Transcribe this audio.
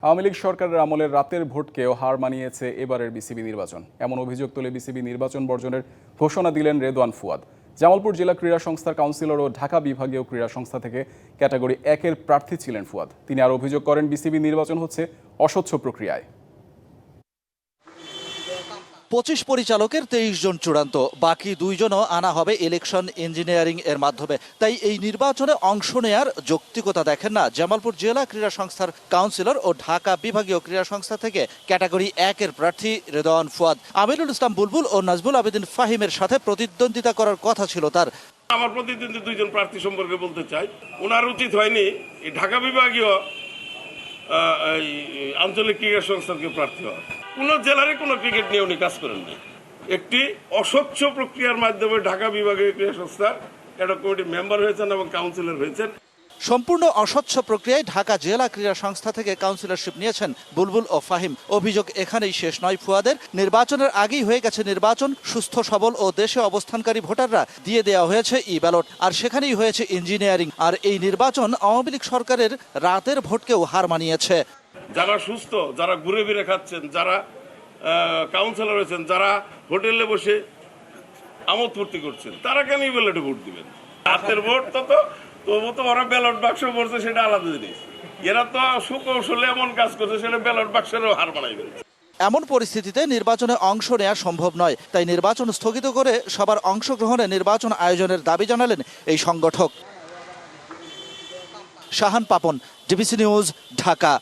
আওয়ামী লীগ সরকারের আমলের রাতের ভোটকেও হার মানিয়েছে এবারের বিসিবি নির্বাচন। এমন অভিযোগ তুলে বিসিবি নির্বাচন বর্জনের ঘোষণা দিলেন রেদওয়ান ফুয়াদ। জামালপুর জেলা ক্রীড়া সংস্থার কাউন্সিলর ও ঢাকা বিভাগীয় ক্রীড়া সংস্থা থেকে ক্যাটাগরি 1-এর প্রার্থী ছিলেন ফুয়াদ। তিনি আরও অভিযোগ করেন, বিসিবি নির্বাচন হচ্ছে অস্বচ্ছ প্রক্রিয়ায়। 25 পরিচালকের 23 জন চূড়ান্ত, বাকি 2 জনও আনা হবে ইলেকশন ইঞ্জিনিয়ারিং এর মাধ্যমে। তাই এই নির্বাচনে অংশ নেয়ার যৌক্তিকতা দেখেন না জামালপুর জেলা ক্রীড়া সংস্থার কাউন্সিলর ও ঢাকা বিভাগীয় ক্রীড়া সংস্থা থেকে ক্যাটাগরি 1-এর প্রার্থী রেদওয়ান ফুয়াদ। আমিরুল ইসলাম বুলবুল ও নাজমুল আবেদিন ফাহিমের সাথে প্রতিদ্বন্দ্বিতা করার কথা ছিল তার। আমার প্রতিদ্বন্দ্বী 2 জন প্রার্থী সম্পর্কে বলতে চাই, ওনার উচিত হয়নি এই ঢাকা বিভাগীয় আঞ্চলিক ক্রীড়া সংস্থাকে প্রার্থী হওয়া। কোনো জেলারে কোনো ক্রিকেট নিয়ে উনি কাজ করেন নাই। একটি অস্বচ্ছ প্রক্রিয়ার মাধ্যমে ঢাকা বিভাগীয় ক্রীড়া সংস্থার একটা কমিটির মেম্বার হয়েছেন এবং কাউন্সিলর হয়েছেন। সম্পূর্ণ অস্বচ্ছ প্রক্রিয়ায় ঢাকা জেলা ক্রীড়া সংস্থা থেকে কাউন্সিলরশিপ নিয়েছেন বুলবুল ও ফাহিম। অভিযোগ এখানেই শেষ নয় ফুয়াদের। নির্বাচনের আগেই হয়ে গেছে নির্বাচন, সুস্থ সবল ও দেশে অবস্থানকারী ভোটাররা দিয়ে দেওয়া হয়েছে ই ব্যালট, আর সেখানেই হয়েছে ইঞ্জিনিয়ারিং। আর এই নির্বাচন আওয়ামী লীগ সরকারের রাতের ভোটকেও হার মানিয়েছে। যারা সুস্থ, যারা ঘুরে ফিরে খাচ্ছেন, যারা কাউন্সিলর হয়েছেন, যারা হোটেলে বসে আমোদ ফুর্তি করছেন, তারা কেন এই ব্যালটে ভোট দিবেন? রাতের ভোট তবু তো ওরা ব্যালট বাক্স পড়ছে, সেটা আলাদা জিনিস। এরা তো সুকৌশলে এমন কাজ করছে, সেটা ব্যালট বাক্সেরও হার বানাইবে। এমন পরিস্থিতিতে নির্বাচনে অংশ নেওয়া সম্ভব নয়। তাই নির্বাচন স্থগিত করে সবার অংশগ্রহণে নির্বাচন আয়োজনের দাবি জানালেন এই সংগঠক। Shahan Papon, DBC news, Dhaka.